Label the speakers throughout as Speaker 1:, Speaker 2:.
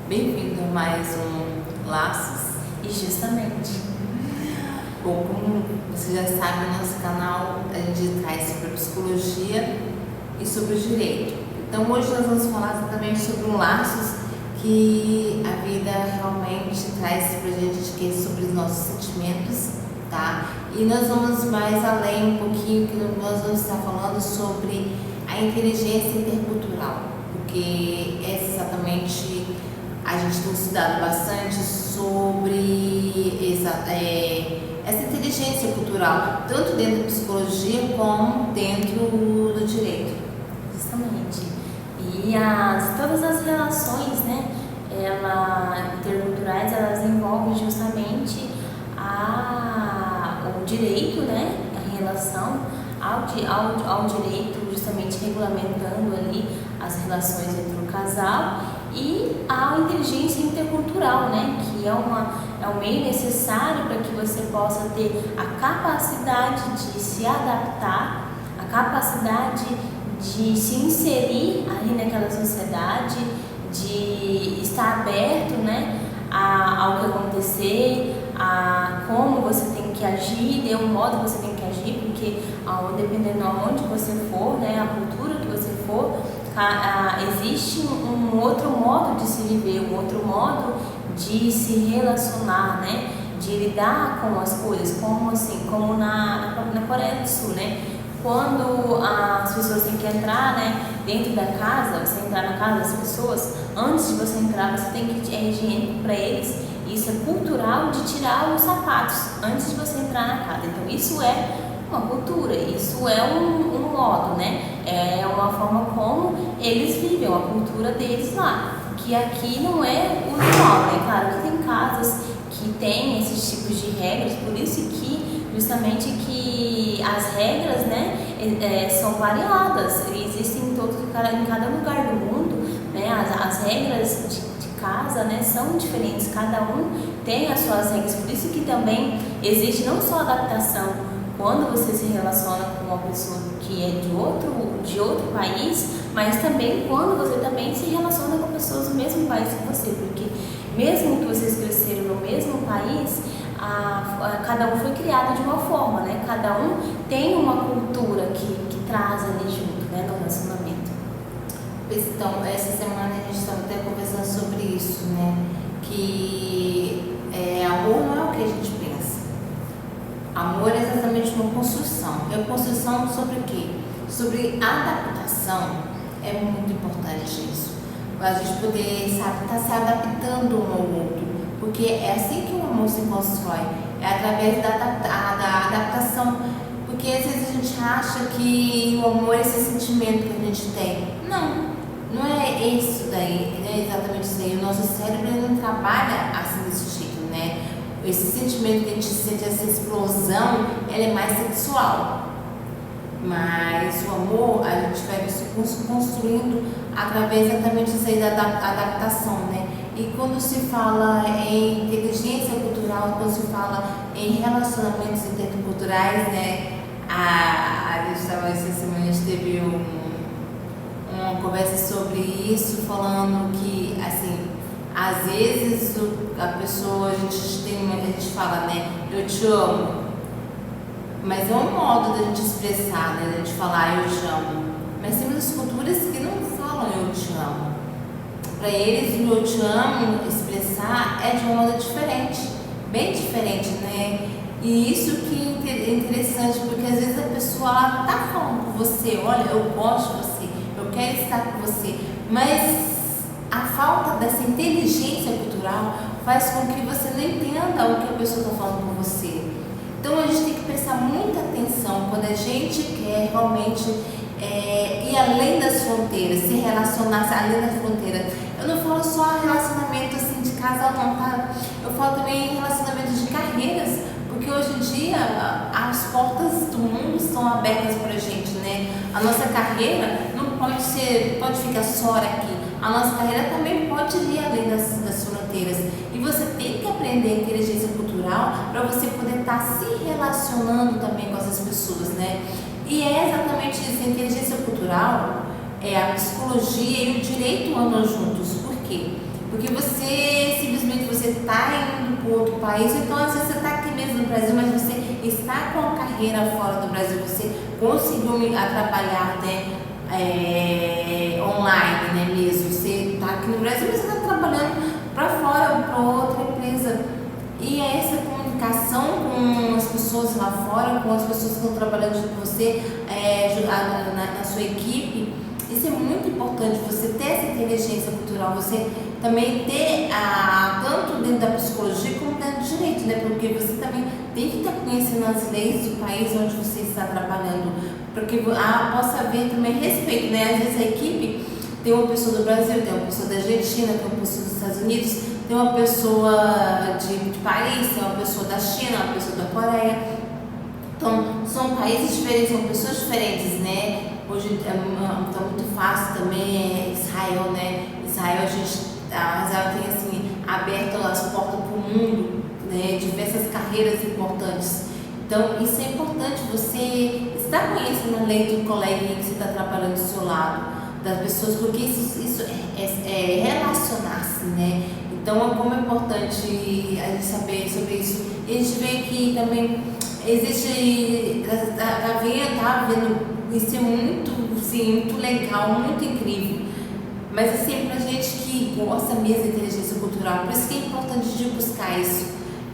Speaker 1: Bem-vindo a mais um Laços.
Speaker 2: E justamente,
Speaker 1: Bom, como você já sabe, no nosso canal a gente traz sobre a psicologia e sobre o direito. Então hoje nós vamos falar exatamente sobre um laços que a vida realmente traz pra gente, que é sobre os nossos sentimentos, tá? E nós vamos mais além um pouquinho, que nós vamos estar falando sobre a inteligência intercultural, porque essa exatamente a gente tem estudado bastante sobre essa inteligência cultural, tanto dentro da psicologia como dentro do direito.
Speaker 2: justamente. E todas as relações, né, interculturais, elas envolvem justamente o direito, né, em relação ao direito, justamente regulamentando ali as relações entre o casal, e a inteligência intercultural, né, que é um meio necessário para que você possa ter a capacidade de se adaptar, a capacidade de se inserir ali naquela sociedade, de estar aberto, né, ao que acontecer, a como você tem que agir, de um modo que você tem que agir, porque dependendo de onde você for, né, a cultura que você for, existe um outro modo de se viver, um outro modo de se relacionar, né, de lidar com as coisas, como na Coreia do Sul, né, quando as pessoas têm que entrar, né, dentro da casa, você entrar na casa das pessoas, antes de você entrar, você tem que é higiênico para eles. Isso é cultural, de tirar os sapatos antes de você entrar na casa. Então isso é uma cultura, isso é um modo, né? É uma forma como eles vivem, a cultura deles lá, que aqui não é usual, né? Claro que tem casas que tem esses tipos de regras, por isso que justamente que as regras, né, são variadas, existem em cada lugar do mundo, né? As regras de casa, né, são diferentes, cada um tem as suas regras, por isso que também existe não só adaptação quando você se relaciona com uma pessoa que é de outro país, mas também quando você também se relaciona com pessoas do mesmo país que você, porque mesmo que vocês cresceram no mesmo país, cada um foi criado de uma forma, né? Cada um tem uma cultura que traz ali junto, né, no relacionamento.
Speaker 1: Então, essa semana a gente estava até conversando sobre isso, né? Que amor não é o que a gente pensa. Amor é exatamente uma construção. É uma construção sobre o quê? Sobre adaptação. É muito importante isso. A gente poder, sabe, estar se adaptando um ao outro. Porque é assim que o amor se constrói. É através da adaptação. Porque às vezes a gente acha que o amor é esse sentimento que a gente tem. Não é isso daí, não é exatamente isso daí. O nosso cérebro ele não trabalha assim desse jeito, né? Esse sentimento que a gente sente, essa explosão, ela é mais sexual. Mas o amor, a gente vai se construindo através exatamente disso aí da adaptação, né? E quando se fala em inteligência cultural, quando se fala em relacionamentos interculturais, né? A gente estava essa semana, a gente teve uma conversa sobre isso, falando que, assim, às vezes a pessoa, a gente fala, né, eu te amo, mas é um modo da gente expressar, né, da gente falar eu te amo. Mas temos culturas que não falam eu te amo. Para eles, o eu te amo expressar é de uma modo diferente, bem diferente, né? E isso que é interessante, porque às vezes a pessoa ela tá falando com você, olha, eu gosto de você, eu quero estar com você, mas a falta dessa inteligência cultural faz com que você não entenda o que a pessoa está falando com você. Então a gente tem que prestar muita atenção quando a gente quer realmente ir além das fronteiras, se relacionar além das fronteiras. Eu não falo só relacionamento assim de casal não, tá? Eu falo também em relacionamentos de carreiras, porque hoje em dia as portas do mundo estão abertas para a gente, né? A nossa carreira não pode ficar só aqui. A nossa carreira também pode ir além das fronteiras. E você tem que aprender a inteligência cultural para você poder estar se relacionando também com essas pessoas, né? E é exatamente isso, a inteligência cultural, a psicologia e o direito andam juntos. Por quê? Porque você simplesmente você está indo para outro país, então às vezes você está aqui mesmo no Brasil, mas você está com a carreira fora do Brasil, você conseguiu trabalhar, né, online, né, mesmo. Você está aqui no Brasil, mas você está trabalhando para fora, para outra empresa. E essa comunicação com as pessoas lá fora, com as pessoas que estão trabalhando com você, na sua equipe, isso é muito importante, você ter essa inteligência cultural, você também ter, tanto dentro da psicologia como dentro do direito, né? Porque você também tem que estar conhecendo as leis do país onde você está trabalhando, porque possa haver também respeito, né? Às vezes a equipe tem uma pessoa do Brasil, tem uma pessoa da Argentina, tem uma pessoa dos Estados Unidos, tem uma pessoa de Paris, tem uma pessoa da China, uma pessoa da Coreia. Então, são países diferentes, são pessoas diferentes, né? Hoje está muito fácil também, Israel, né? Israel tem assim, aberto as portas para o mundo, né? Diversas carreiras importantes. Então, isso é importante, você estar conhecendo a lei do coleguinha que você está trabalhando do seu lado, das pessoas, porque isso é relacionar-se, né? Então, como é importante a gente saber sobre isso. E a gente vê que também existe, tá vendo, isso é muito, sim, muito legal, muito incrível. Mas assim, pra gente que gosta mesmo da inteligência cultural, por isso que é importante de buscar isso.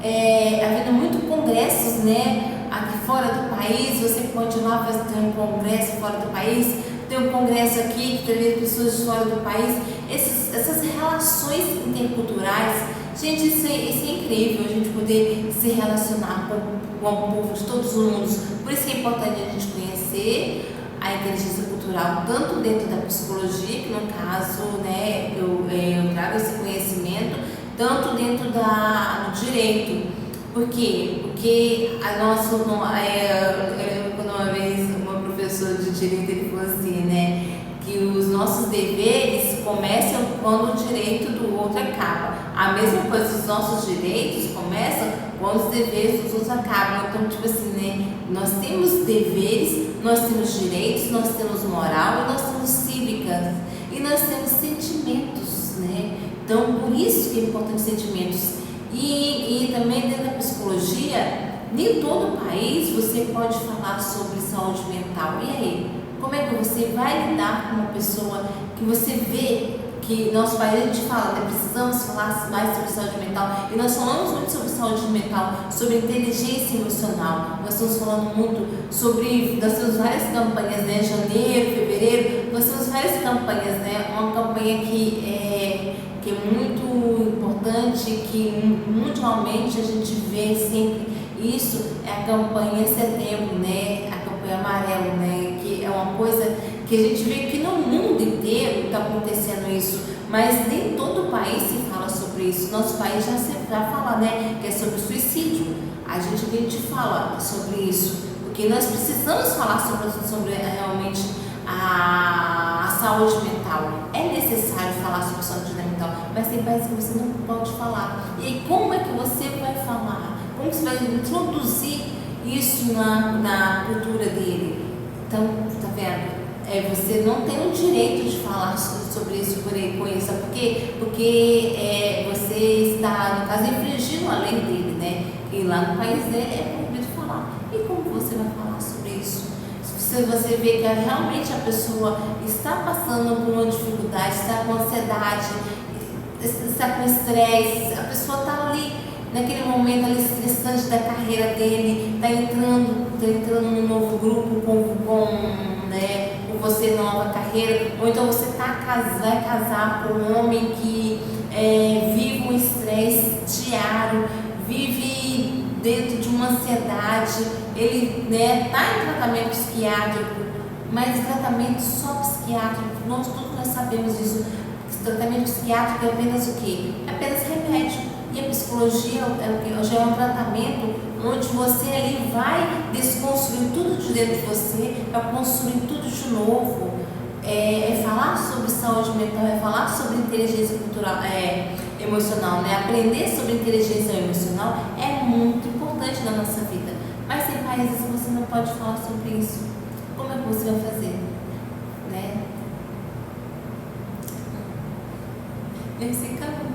Speaker 1: Havendo muito congressos, né, aqui fora do país, você pode ir lá fazer um congresso fora do país, tem um congresso aqui que traz pessoas de fora do país, essas relações interculturais, gente, isso é incrível, a gente poder se relacionar com o povo de todos os mundos. Por isso que é importante a gente conhecer a inteligência cultural, tanto dentro da psicologia, que no caso, né, eu trago esse conhecimento, tanto dentro do direito. Por quê? Porque quando uma vez uma professora de direito ele falou assim, né, que os nossos deveres começam quando o direito do outro acaba. A mesma coisa, os nossos direitos começam quando os deveres dos outros acabam. Então, tipo assim, né, nós temos deveres, nós temos direitos, nós temos moral e nós temos cívicas e nós temos sentimentos, né? Então, por isso que é importante sentimentos. E também dentro da psicologia, nem todo país você pode falar sobre saúde mental. E aí, como é que você vai lidar com uma pessoa que você vê que nosso país, a gente fala, né, precisamos falar mais sobre saúde mental, e nós falamos muito sobre saúde mental, sobre inteligência emocional, nós estamos falando muito sobre, nós temos várias campanhas, né, janeiro, fevereiro, nós temos várias campanhas, né, uma campanha que é muito importante, que mundialmente a gente vê sempre isso, é a campanha Setembro, né, a campanha Amarelo, né, que é uma coisa que a gente vê que no mundo inteiro está acontecendo isso, mas nem todo país se fala sobre isso. Nosso país já fala, né, que é sobre suicídio. A gente fala sobre isso, porque nós precisamos falar sobre realmente a saúde mental. É necessário falar sobre saúde mental, mas tem países que você não pode falar. E como é que você vai falar? Como você vai introduzir isso na cultura dele? Então, tá vendo? Você não tem o direito de falar sobre isso com isso, porque você está, no caso, infringindo a lei dele, né? E lá no país dele é proibido falar. E como você vai falar sobre isso? Se você vê que realmente a pessoa está passando por uma dificuldade, está com ansiedade, está com estresse, a pessoa está ali, naquele momento ali estressante da carreira dele, está entrando num novo grupo né, com você nova carreira, ou então você vai casar com um homem que vive um estresse diário, vive dentro de uma ansiedade, ele está em tratamento psiquiátrico, mas tratamento só psiquiátrico, nós sabemos isso. Tratamento psiquiátrico é apenas o quê? É apenas remédio. E a psicologia já é um tratamento onde você ali vai desconstruir tudo de dentro de você, vai construir tudo de novo. Falar sobre saúde mental, falar sobre inteligência cultural, emocional, né? Aprender sobre inteligência emocional é muito importante na nossa vida. Mas tem países que você não pode falar sobre isso. Como é que você vai fazer? Né?
Speaker 2: nesse caminho.